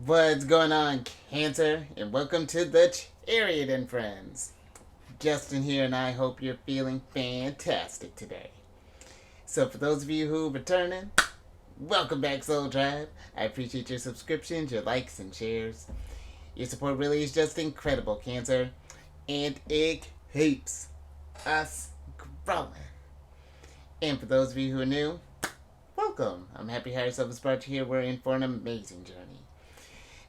What's going on, Cancer? And welcome to the Chariot Friends. Justin here, and I hope you're feeling fantastic today. So, for those of you who are returning, welcome back, Soul Tribe. I appreciate your subscriptions, your likes, and shares. Your support really is just incredible, Cancer, and it keeps us growing. And for those of you who are new, welcome. I'm happy Harry has brought you here. We're in for an amazing journey.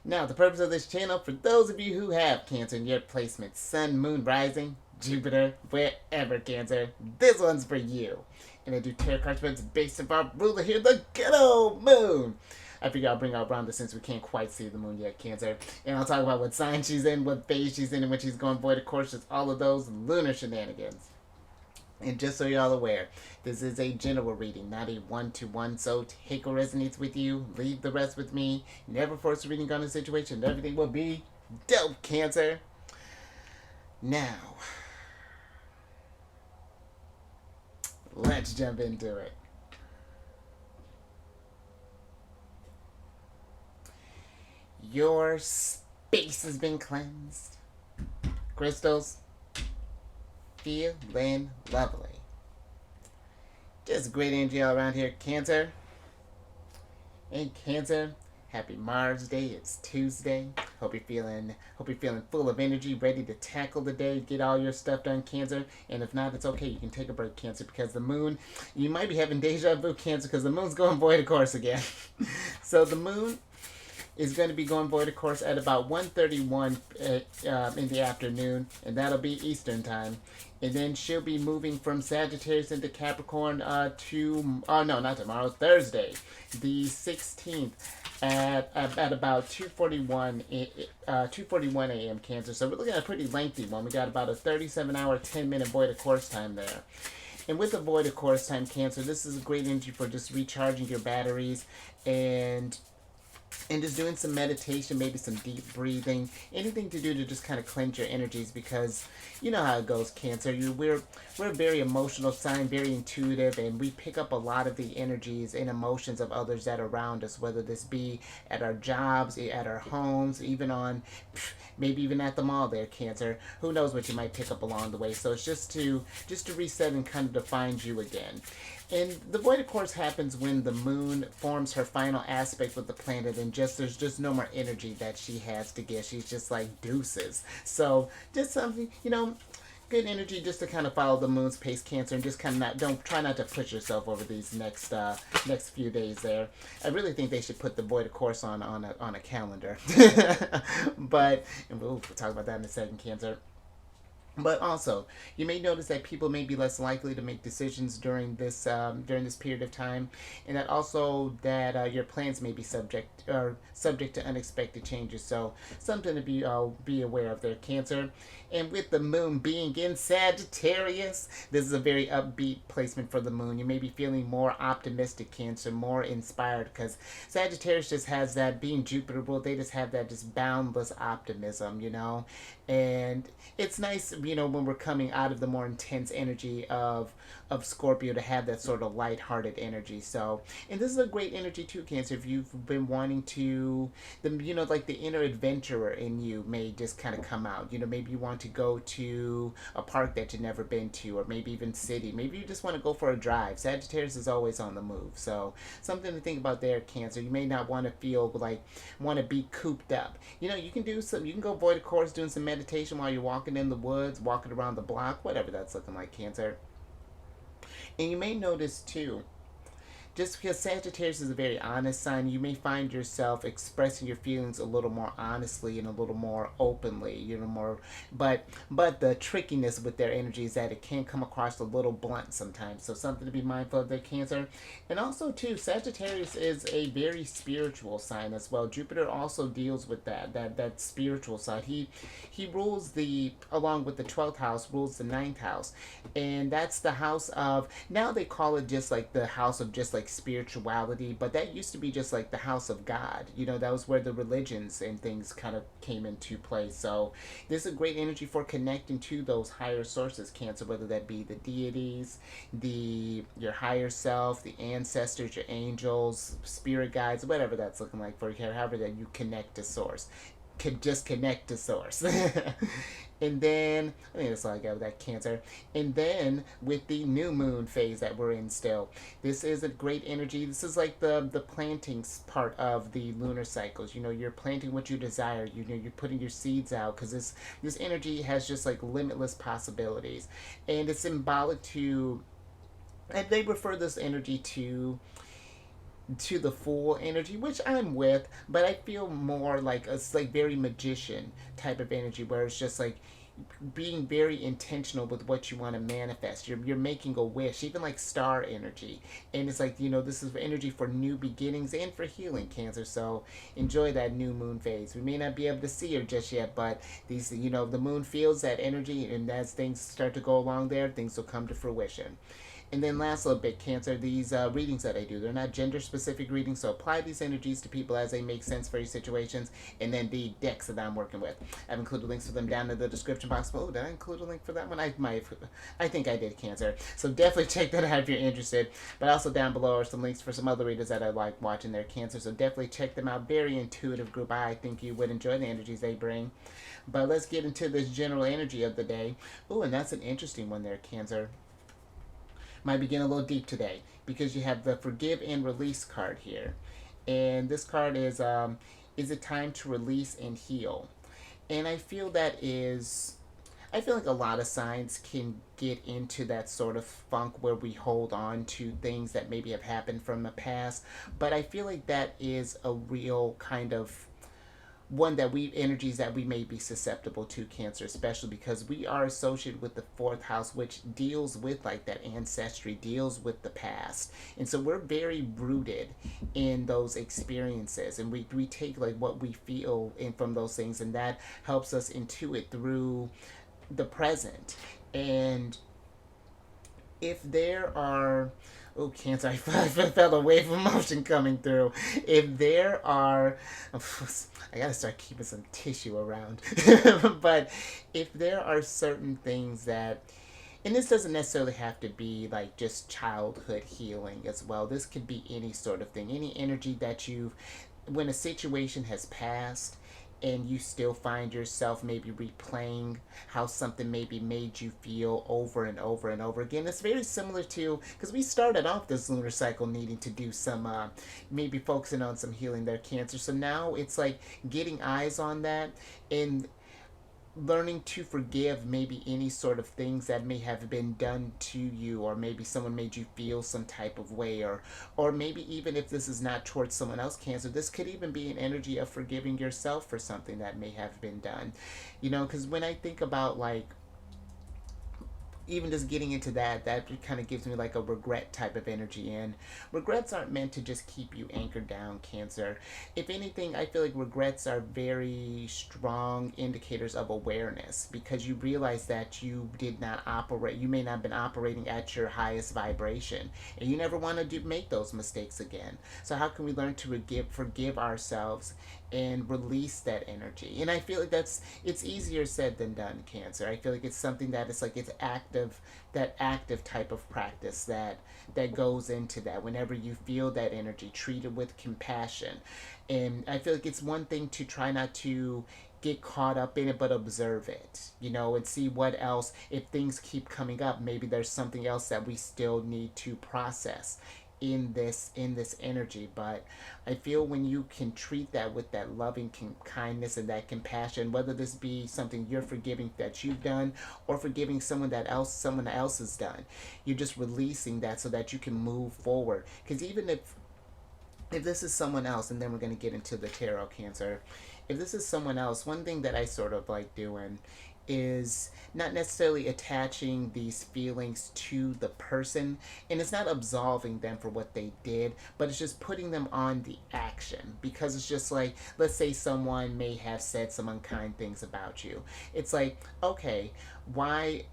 Now, the purpose of this channel, for those of you who have Cancer in your placement, Sun, Moon, Rising, Jupiter, wherever, Cancer, this one's for you. And I do tarot card spreads based on our ruler here, the ghetto moon. I figure I'll bring out Rhonda since we can't quite see the moon yet, Cancer. And I'll talk about what sign she's in, what phase she's in, and when she's going void, of course, just all of those lunar shenanigans. And just so you're all aware, this is a general reading, not a one-to-one, so take what resonates with you, leave the rest with me. Never force a reading on a situation. Everything will be dope, Cancer. Now, let's jump into it. Your space has been cleansed. Crystals, feeling lovely. Just great energy all around here, Cancer. And Cancer, happy Mars Day. It's Tuesday. Hope you're feeling full of energy, ready to tackle the day, get all your stuff done, Cancer. And if not, it's okay. You can take a break, Cancer, because the moon, you might be having deja vu, Cancer, because the moon's going void of course again. So the moon is going to be going void of course at about 1:31 in the afternoon, and that'll be Eastern time. And then she'll be moving from Sagittarius into Capricorn not tomorrow, Thursday, the 16th at about 2:41 a.m. Cancer. So we're looking at a pretty lengthy one. We got about a 37-hour, 10-minute void of course time there. And with the void of course time, Cancer, this is a great energy for just recharging your batteries and just doing some meditation, maybe some deep breathing, anything to do to just kind of cleanse your energies, because you know how it goes, Cancer. We're a very emotional sign, very intuitive, and we pick up a lot of the energies and emotions of others that are around us, whether this be at our jobs, at our homes, even on maybe even at the mall there, Cancer. Who knows what you might pick up along the way. So it's just to reset and kind of define you again. And the void, of course, happens when the moon forms her final aspect with the planet, and there's just no more energy that she has to give. She's just like deuces. So just something, good energy just to kind of follow the moon's pace, Cancer, and just kind of don't try not to push yourself over these next few days there. I really think they should put the void, of course, on a calendar. But and we'll talk about that in a second, Cancer. But also, you may notice that people may be less likely to make decisions during this period of time, and that also that your plans may be subject to unexpected changes. So something to be aware of there, Cancer. And with the moon being in Sagittarius, this is a very upbeat placement for the moon. You may be feeling more optimistic, Cancer, more inspired, because Sagittarius just has that, being Jupiter ruled, they just have that just boundless optimism, and it's nice, when we're coming out of the more intense energy of Scorpio, to have that sort of lighthearted energy. So, and this is a great energy too, Cancer. If you've been wanting to, like the inner adventurer in you may just kind of come out. Maybe you want to go to a park that you've never been to, or maybe even city. Maybe you just want to go for a drive. Sagittarius is always on the move. So something to think about there, Cancer. You may not want to be cooped up. You can you can go void of course doing some meditation while you're walking in the woods, walking around the block, whatever that's looking like, Cancer. And you may notice too, just because Sagittarius is a very honest sign, you may find yourself expressing your feelings a little more honestly and a little more openly, but the trickiness with their energy is that it can come across a little blunt sometimes. So something to be mindful of there, Cancer. And also too, Sagittarius is a very spiritual sign as well. Jupiter also deals with that spiritual side. He rules along with the 12th house, rules the 9th house. And that's the house of, now they call it just like the house of just like like spirituality, but that used to be just like the house of God. You know, that was where the religions and things kind of came into play. So this is a great energy for connecting to those higher sources, Cancer, whether that be the deities, your higher self, the ancestors, your angels, spirit guides, whatever that's looking like for you, however that you connect to source. Could just connect to source. And then I think that's all I got with that, Cancer. And then with the new moon phase that we're in still, this is a great energy. This is like the planting part of the lunar cycles. You know, you're planting what you desire. You know, you're putting your seeds out, because this energy has just like limitless possibilities, and it's symbolic to. And they refer this energy to the Fool energy, which I'm with, but I feel more like it's like very magician type of energy, where it's just like being very intentional with what you want to manifest. You're making a wish, even like star energy. And it's like, you know, this is energy for new beginnings and for healing, Cancer. So enjoy that new moon phase. We may not be able to see her just yet, but these, you know, the moon feels that energy, and as things start to go along there, things will come to fruition. And then last little bit, Cancer, these readings that I do, they're not gender-specific readings, so apply these energies to people as they make sense for your situations. And then the decks that I'm working with, I've included links for them down in the description box. Oh, did I include a link for that one? I think I did, Cancer. So definitely check that out if you're interested. But also down below are some links for some other readers that I like watching their, Cancer. So definitely check them out. Very intuitive group. I think you would enjoy the energies they bring. But let's get into this general energy of the day. Oh, and that's an interesting one there, Cancer. Might be getting a little deep today, because you have the Forgive and Release card here. And this card is it time to release and heal? And I feel like a lot of signs can get into that sort of funk where we hold on to things that maybe have happened from the past. But I feel like that is a real kind of one that energies that we may be susceptible to, Cancer, especially because we are associated with the fourth house, which deals with like that ancestry, deals with the past. And so we're very rooted in those experiences, and we take like what we feel in from those things, and that helps us intuit through the present. And if there are, oh, Cancer, I felt a wave of emotion coming through. If there are, I gotta start keeping some tissue around. But if there are certain things that, and this doesn't necessarily have to be like just childhood healing as well. This could be any sort of thing, any energy that when a situation has passed, and you still find yourself maybe replaying how something maybe made you feel over and over and over again. It's very similar to, because we started off this lunar cycle needing to do some, maybe focusing on some healing their, Cancer. So now it's like getting eyes on that and learning to forgive maybe any sort of things that may have been done to you, or maybe someone made you feel some type of way, or maybe even if this is not towards someone else, Cancer, this could even be an energy of forgiving yourself for something that may have been done. You know, because when I think about like even just getting into that kind of gives me like a regret type of energy. And regrets aren't meant to just keep you anchored down, Cancer. If anything, I feel like regrets are very strong indicators of awareness, because you realize that you may not have been operating at your highest vibration, and you never want to make those mistakes again. So how can we learn to forgive ourselves and release that energy? And I feel like it's easier said than done, Cancer. I feel like it's something that it's active, that active type of practice that goes into that. Whenever you feel that energy, treat it with compassion. And I feel like it's one thing to try not to get caught up in it, but observe it, you know, and see what else, if things keep coming up, maybe there's something else that we still need to process in this energy. But I feel when you can treat that with that loving kindness and that compassion, whether this be something you're forgiving that you've done, or forgiving someone else has done, you're just releasing that so that you can move forward. Because even if this is someone else, and then we're going to get into the tarot, Cancer, if this is someone else, one thing that I sort of like doing is not necessarily attaching these feelings to the person, and it's not absolving them for what they did, but it's just putting them on the action. Because it's just like, let's say someone may have said some unkind things about you. It's like, okay, why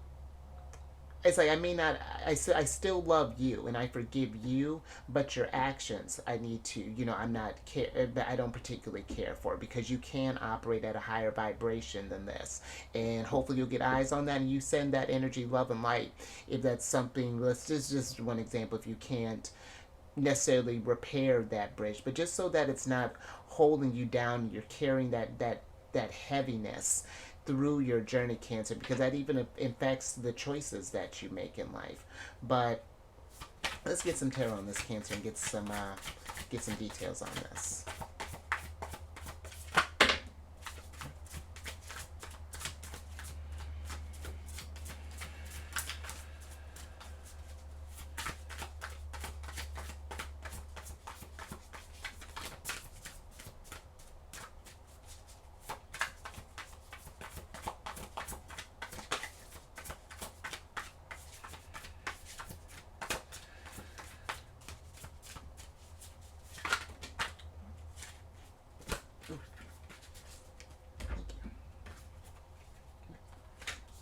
it's like I may not, I still love you and I forgive you, but your actions I need to, I'm not care, I don't particularly care for, because you can operate at a higher vibration than this, and hopefully you'll get eyes on that and you send that energy, love and light. If that's something, let's just one example, if you can't necessarily repair that bridge, but just so that it's not holding you down, you're carrying that heaviness through your journey, Cancer, because that even affects the choices that you make in life. But let's get some tarot on this, Cancer, and get some details on this.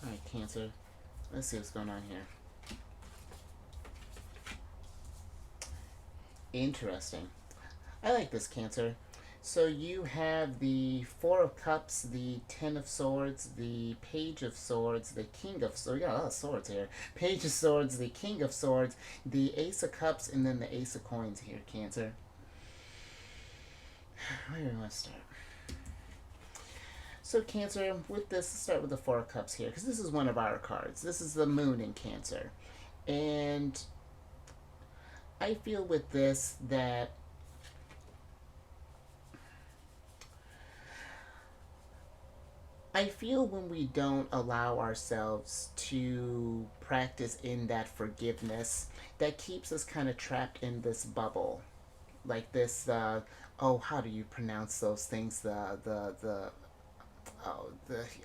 All right, Cancer. Let's see what's going on here. Interesting. I like this, Cancer. So you have the Four of Cups, the Ten of Swords, the Page of Swords, the King of Swords. We got a lot of swords here. Page of Swords, the King of Swords, the Ace of Cups, and then the Ace of Coins here, Cancer. Where do we want to start? So, Cancer, with this, let's start with the Four of Cups here, because this is one of our cards. This is the Moon in Cancer. And I feel with this that I feel when we don't allow ourselves to practice in that forgiveness, that keeps us kind of trapped in this bubble. Like this, oh, how do you pronounce those things? Oh,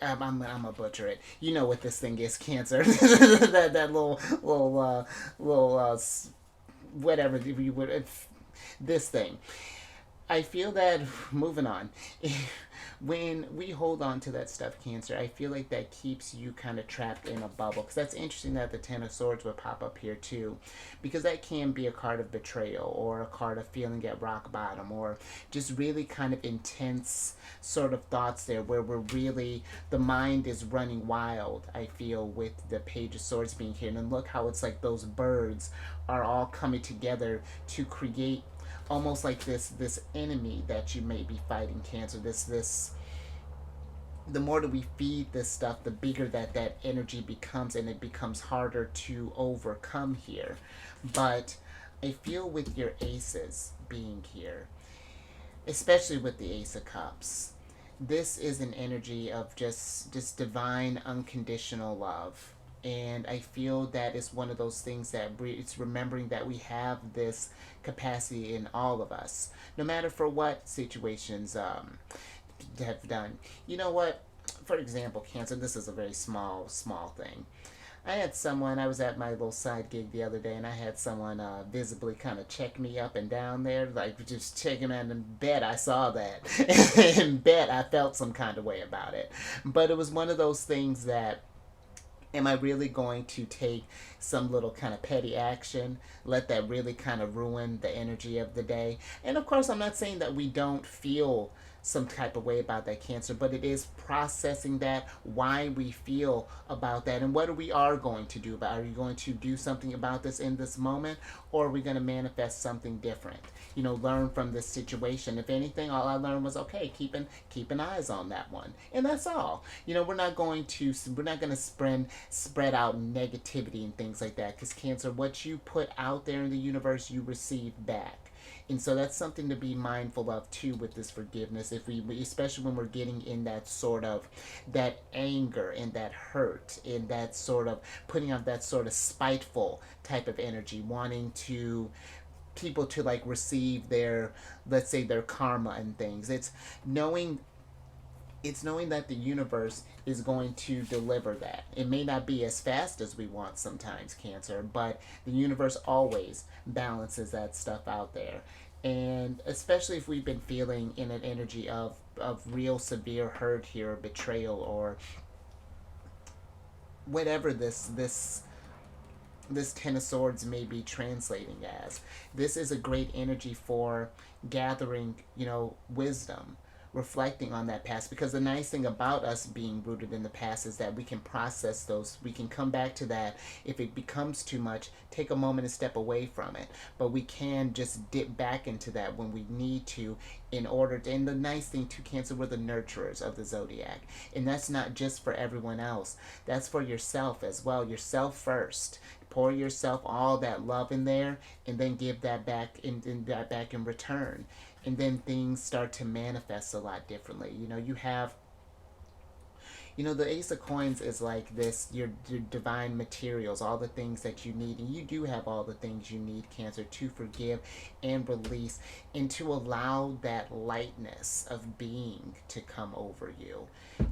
I'm gonna butcher it. You know what this thing is, Cancer. that little whatever you would, this thing. I feel that, moving on, when we hold on to that stuff, Cancer, I feel like that keeps you kind of trapped in a bubble. Because that's interesting that the Ten of Swords would pop up here too, because that can be a card of betrayal, or a card of feeling at rock bottom, or just really kind of intense sort of thoughts there, where we're really, the mind is running wild, I feel, with the Page of Swords being here. And look how it's like those birds are all coming together to create almost like this enemy that you may be fighting, Cancer. This the more that we feed this stuff, the bigger that energy becomes, and it becomes harder to overcome here. But I feel with your aces being here, especially with the Ace of Cups, this is an energy of just divine unconditional love. And I feel that it's one of those things that it's remembering that we have this capacity in all of us, no matter for what situations have done. You know what? For example, Cancer, this is a very small thing. I had someone, I was at my little side gig the other day, and I had someone visibly kind of check me up and down there, like just checking me, and in bed I saw that. In bed I felt some kind of way about it. But it was one of those things that, am I really going to take some little kind of petty action, let that really kind of ruin the energy of the day? And of course, I'm not saying that we don't feel some type of way about that, Cancer, but it is processing that, why we feel about that, and what we are going to do about it. Are you going to do something about this in this moment, or are we going to manifest something different? Learn from this situation. If anything, all I learned was, okay, keeping eyes on that one, and that's all. We're not going to spread out negativity and things like that, because, Cancer, what you put out there in the universe, you receive back. And so that's something to be mindful of too with this forgiveness. If we, especially when we're getting in that sort of, that anger and that hurt and that sort of putting out that sort of spiteful type of energy, wanting to people to like receive their, let's say, their karma and things. It's knowing that the universe is going to deliver that. It may not be as fast as we want sometimes, Cancer, but the universe always balances that stuff out there. And especially if we've been feeling in an energy of real severe hurt here, or betrayal, or whatever this this Ten of Swords may be translating as. This is a great energy for gathering, wisdom, reflecting on that past. Because the nice thing about us being rooted in the past is that we can process those, we can come back to that. If it becomes too much, take a moment and step away from it. But we can just dip back into that when we need to, in order to. And the nice thing to Cancer, we're the nurturers of the zodiac. And that's not just for everyone else, that's for yourself as well. Yourself first. Pour yourself all that love in there, and then give that back in that back in return. And then things start to manifest a lot differently. You have, the Ace of Coins is like this, your divine materials, all the things that you need. And you do have all the things you need, Cancer, to forgive and release, and to allow that lightness of being to come over you,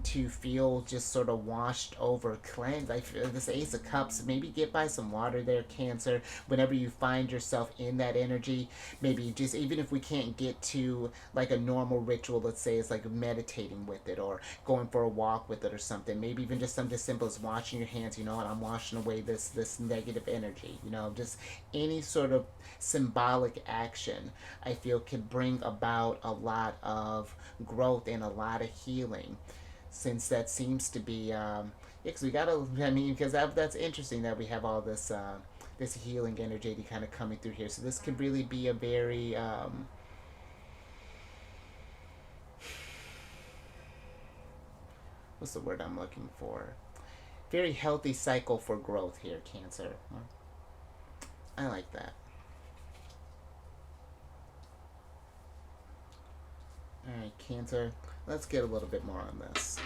to feel just sort of washed over, cleansed. I feel this Ace of Cups, maybe get by some water there, Cancer, whenever you find yourself in that energy. Maybe just, even if we can't get to like a normal ritual, let's say it's like meditating with it, or going for a walk with it, or something. Maybe even just something as simple as washing your hands. You know what? I'm washing away this negative energy. Just any sort of symbolic action, I feel, can bring about a lot of growth and a lot of healing. Since that seems to be, yeah, because we gotta. I mean, because that's interesting that we have all this this healing energy kind of coming through here. So this could really be a very what's the word I'm looking for? Very healthy cycle for growth here, Cancer. I like that. All right, Cancer. Let's get a little bit more on this.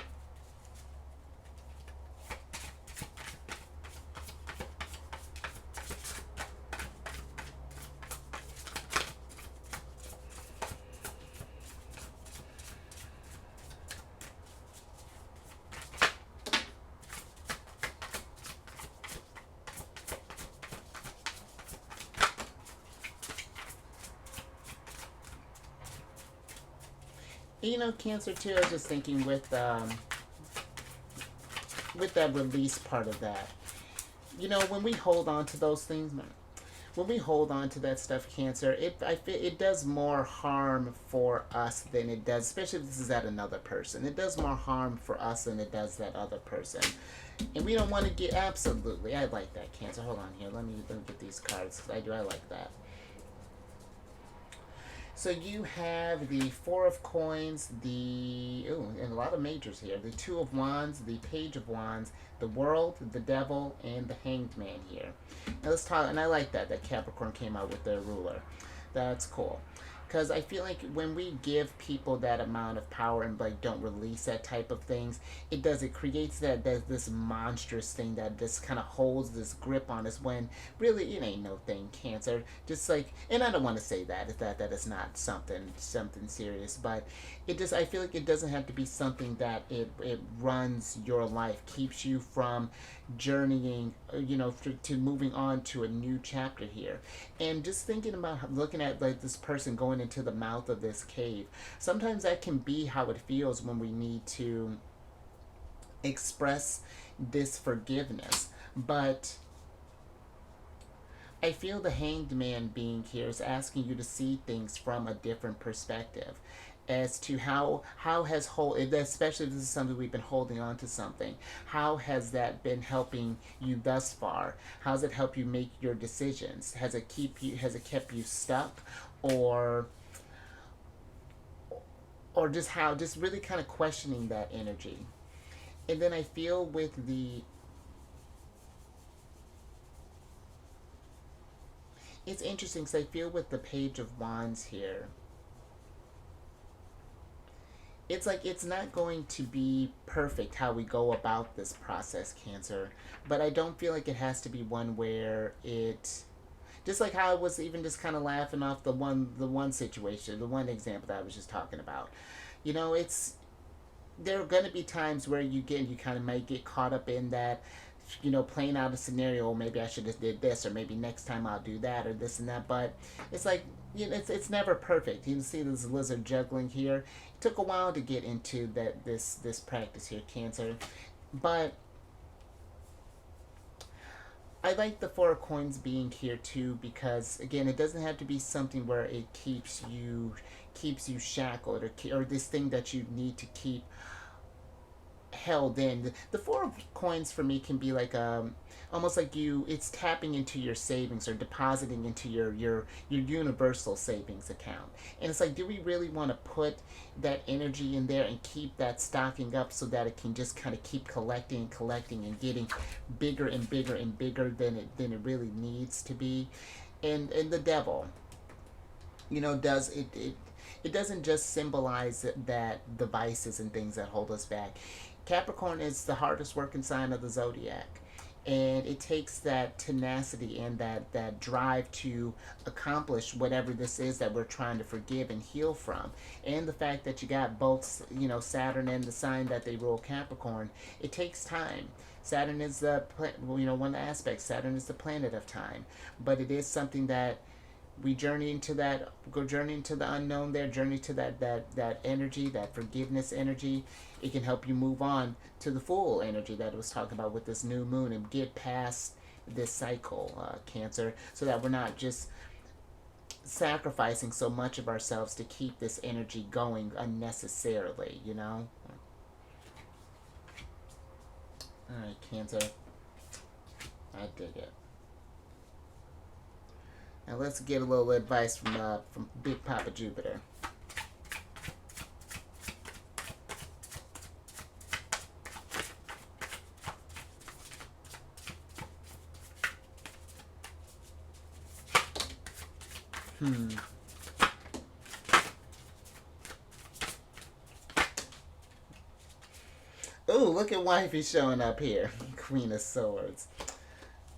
Cancer too. I was just thinking with that release part of that. When we hold on to those things, when we hold on to that stuff, Cancer, it does more harm for us than it does, especially if this is at another person. It does more harm for us than it does that other person. And we don't want to get, absolutely. I like that, Cancer. Hold on here. Let me get these cards. I like that. So you have the Four of Coins, and a lot of majors here. The Two of Wands, the Page of Wands, the World, the Devil, and the Hanged Man here. Now let's talk, and I like that Capricorn came out with their ruler. That's cool. Because I feel like when we give people that amount of power and like don't release that type of things, it creates that this monstrous thing that just kind of holds this grip on us, when really it ain't no thing, Cancer. Just like, and I don't want to say that it's not something serious, but I feel like it doesn't have to be something that it runs your life, keeps you from journeying, to moving on to a new chapter here. And just thinking about looking at like this person going into the mouth of this cave, sometimes that can be how it feels when we need to express this forgiveness. But I feel the Hanged Man being here is asking you to see things from a different perspective, as to how has especially if this is something we've been holding on to something, how has that been helping you thus far? How does it help you make your decisions? Has it kept you stuck, or just really kind of questioning that energy? And then I feel with the, it's interesting because I feel with the Page of Wands here, it's like it's not going to be perfect how we go about this process, Cancer. But I don't feel like it has to be one where it, just like how I was even just kind of laughing off the one situation, the one example that I was just talking about. It's, there are going to be times where you kind of might get caught up in that, playing out a scenario. Maybe I should have did this, or maybe next time I'll do that, or this and that. But it's like, it's never perfect. You can see this lizard juggling here. It took a while to get into this practice here, Cancer. But I like the Four of Coins being here too because again, it doesn't have to be something where it keeps you shackled or this thing that you need to keep held in. The Four of Coins for me can be like almost like it's tapping into your savings or depositing into your universal savings account. And it's like, do we really want to put that energy in there and keep that stocking up so that it can just kind of keep collecting and collecting and getting bigger and bigger and bigger than it really needs to be? And the devil, does it doesn't just symbolize that the vices and things that hold us back. Capricorn is the hardest working sign of the zodiac. And it takes that tenacity and that drive to accomplish whatever this is that we're trying to forgive and heal from. And the fact that you got both, Saturn and the sign that they rule, Capricorn, it takes time. Saturn is one of the aspects. Saturn is the planet of time. But it is something that we journey into the unknown there, journey to that energy, that forgiveness energy. It can help you move on to the full energy that I was talking about with this new moon and get past this cycle, Cancer, so that we're not just sacrificing so much of ourselves to keep this energy going unnecessarily. All right, Cancer, I dig it. Now let's get a little advice from Big Papa Jupiter. Ooh, look at wifey showing up here. Queen of Swords.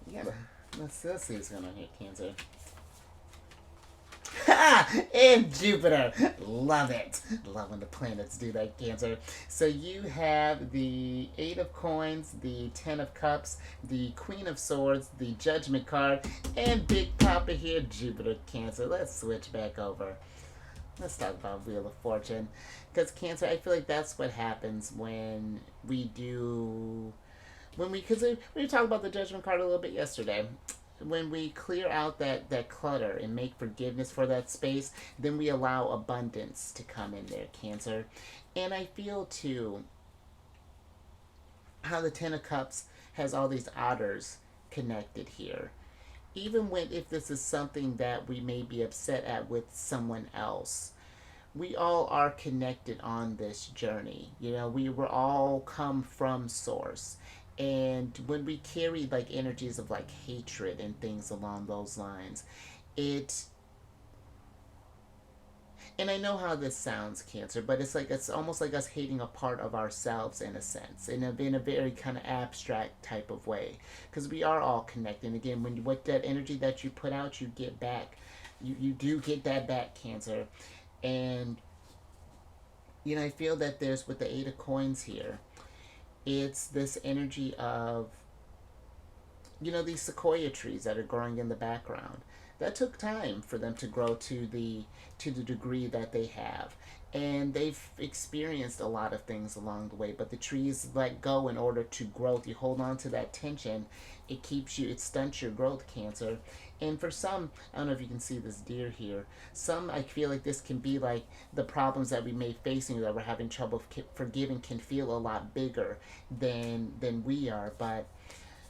You gotta let's see what's going on here, Cancer. And Jupiter. Love it. Love when the planets do that, Cancer. So you have the Eight of Coins, the Ten of Cups, the Queen of Swords, the Judgment card, and Big Papa here, Jupiter, Cancer. Let's switch back over. Let's talk about Wheel of Fortune. Because, Cancer, I feel like that's what happens when we do... Because we talked about the Judgment card a little bit yesterday. When we clear out that clutter and make forgiveness for that space, then we allow abundance to come in there, Cancer. And I feel too how the Ten of Cups has all these otters connected here. Even if this is something that we may be upset at with someone else, we all are connected on this journey. We were all come from source. And when we carry like energies of like hatred and things along those lines, it and I know how this sounds, Cancer, but it's almost like us hating a part of ourselves in a sense, in a very kind of abstract type of way, because we are all connected. And again, what that energy that you put out, you get back. You do get that back, Cancer, and I feel that there's with the Eight of Coins here, it's this energy of these sequoia trees that are growing in the background. That took time for them to grow to the degree that they have. And they've experienced a lot of things along the way, but the trees let go in order to grow. If you hold on to that tension, it stunts your growth, Cancer. And for some, I don't know if you can see this deer here. Some, I feel like this can be like the problems that we may facing that we're having trouble forgiving can feel a lot bigger than we are. But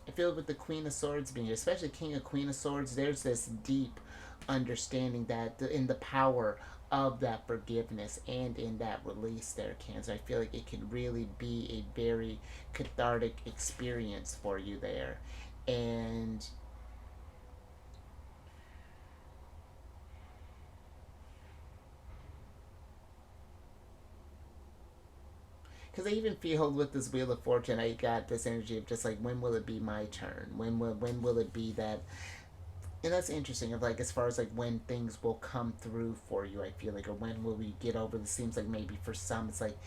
I feel with the Queen of Swords being here, especially King of Queen of Swords, there's this deep understanding that in the power of that forgiveness and in that release there, Cancer. I feel like it can really be a very cathartic experience for you there. And because I even feel with this Wheel of Fortune, I got this energy of just like, when will it be my turn? When will it be that? And that's interesting. Of like, as far as like when things will come through for you, I feel like, or when will we get over this? Seems like maybe for some, it's like,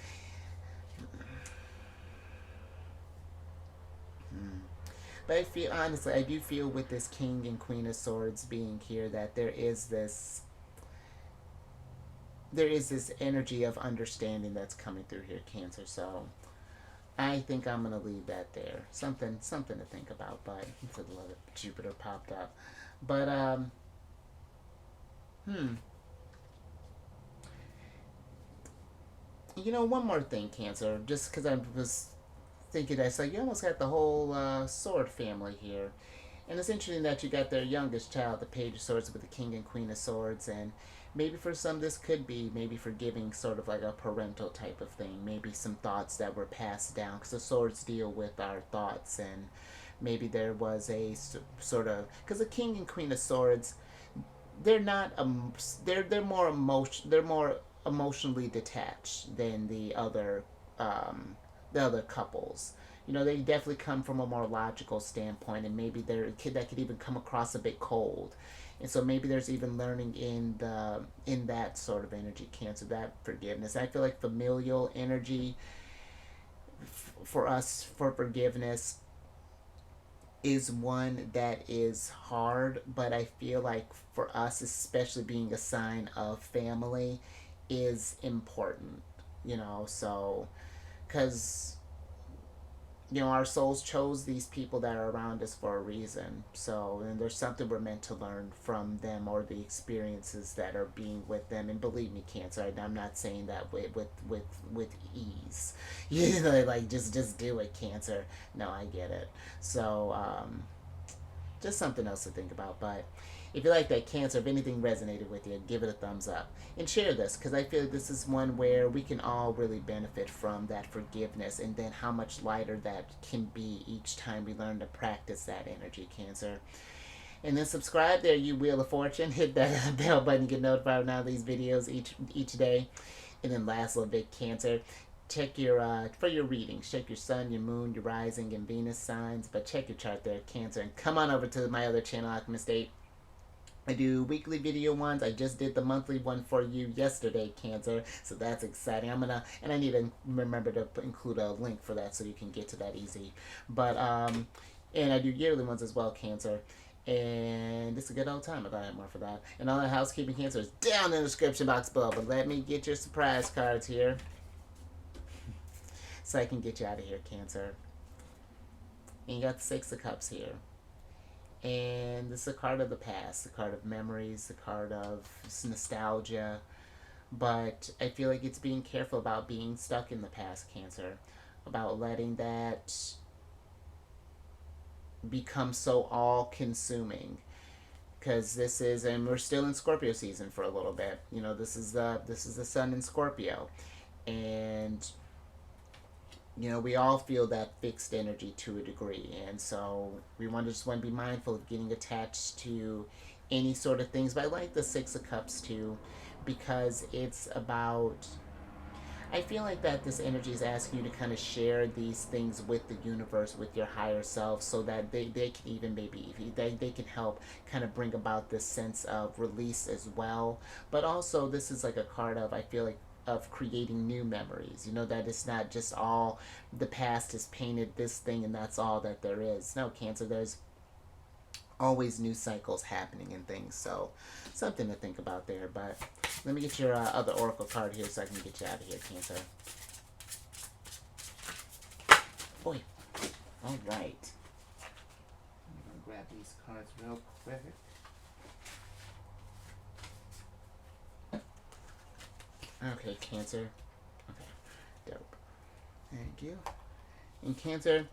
but I feel honestly, I do feel with this King and Queen of Swords being here that there is this energy of understanding that's coming through here, Cancer. So I think I'm gonna leave that there. Something to think about. But until the letter Jupiter popped up. But hmm. One more thing, Cancer. Just because I was thinking that, so you almost got the whole sword family here. And it's interesting that you got their youngest child, the Page of Swords, with the King and Queen of Swords. And maybe for some, this could be maybe forgiving, sort of like a parental type of thing. Maybe some thoughts that were passed down, because the swords deal with our thoughts. And maybe there was a sort of, because the King and Queen of Swords, they're not they're more emotionally detached than um, the other couples. They definitely come from a more logical standpoint, and maybe they're a kid that could even come across a bit cold. And so maybe there's even learning in that sort of energy, Cancer, that forgiveness. I feel like familial energy for us for forgiveness is one that is hard, but I feel like for us, especially being a sign of family, is important. So because our souls chose these people that are around us for a reason. So, and there's something we're meant to learn from them, or the experiences that are being with them. And believe me, Cancer, I'm not saying that with ease. Like just do it, Cancer. No, I get it. So, just something else to think about. But if you like that, Cancer, if anything resonated with you, give it a thumbs up and share this, because I feel like this is one where we can all really benefit from that forgiveness, and then how much lighter that can be each time we learn to practice that energy, Cancer. And then subscribe there, you Wheel of Fortune. Hit that bell button, get notified now of these videos each day. And then last little bit, Cancer, check your for your readings, check your sun, your moon, your rising, and Venus signs. But check your chart there, Cancer, and come on over to my other channel, Alchemist 8. I do weekly video ones. I just did the monthly one for you yesterday, Cancer. So that's exciting. And I need to remember to include a link for that so you can get to that easy. But and I do yearly ones as well, Cancer. And it's a good old time. I thought I had more for that. And all the housekeeping, Cancer, is down in the description box below. But let me get your surprise cards here, so I can get you out of here, Cancer. And you got the Six of Cups here. And this is a card of the past, the card of memories, the card of nostalgia. But I feel like it's being careful about being stuck in the past, Cancer. About letting that become so all consuming. Because this is, and we're still in Scorpio season for a little bit. This is the sun in Scorpio. And we all feel that fixed energy to a degree, and so we just want to be mindful of getting attached to any sort of things. But I like the Six of Cups too, because it's about, I feel like that this energy is asking you to kind of share these things with the universe, with your higher self, so that they can even maybe they can help kind of bring about this sense of release as well. But also, this is like a card of, I feel like, of creating new memories. That it's not just all the past has painted this thing and that's all that there is. No, Cancer, there's always new cycles happening and things. So something to think about there. But let me get your other oracle card here so I can get you out of here, Cancer. Boy, all right. I'm gonna grab these cards real quick. Okay, Cancer. Okay, dope. Thank you. In Cancer,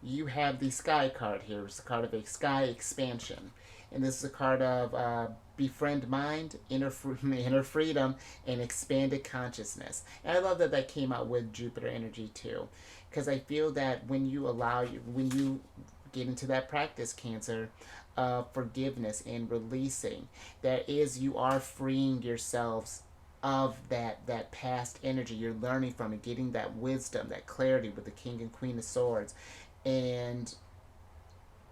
you have the Sky card here. It's a card of a Sky expansion. And this is a card of befriend mind, inner freedom, and expanded consciousness. And I love that that came out with Jupiter energy too. Because I feel that when you get into that practice, Cancer, forgiveness and releasing, you are freeing yourselves of that past energy. You're learning from it, getting that wisdom, that clarity with the King and Queen of Swords, and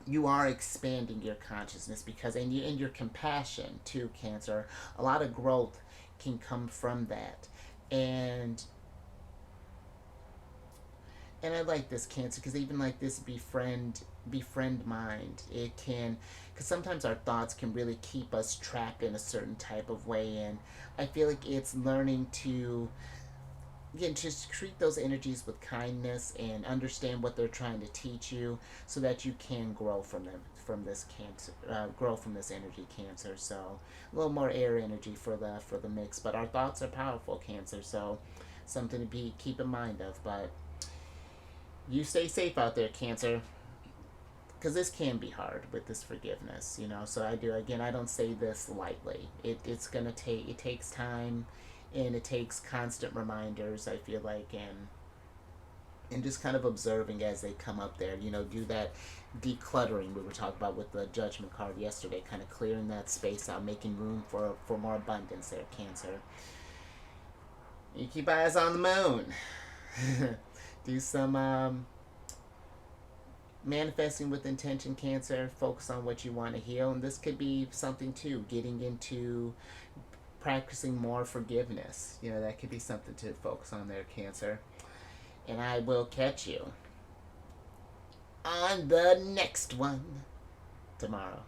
you are expanding your consciousness, because and your compassion too, Cancer. A lot of growth can come from that, and I like this, Cancer, because even like this befriend mind, it can, because sometimes our thoughts can really keep us trapped in a certain type of way, and I feel like it's learning to again, just treat those energies with kindness and understand what they're trying to teach you, so that you can grow from them, from this cancer, grow from this energy, Cancer. So a little more air energy for the mix, but our thoughts are powerful, Cancer. So something to be keep in mind of. But you stay safe out there, Cancer, because this can be hard with this forgiveness, So I do, again, I don't say this lightly. It's gonna take, it takes time, and it takes constant reminders, I feel like, and just kind of observing as they come up there. Do that decluttering we were talking about with the Judgment card yesterday, kind of clearing that space out, making room for more abundance there, Cancer. You keep eyes on the moon. Do some manifesting with intention, Cancer. Focus on what you want to heal, and this could be something too, getting into practicing more forgiveness. That could be something to focus on there, Cancer. And I will catch you on the next one tomorrow.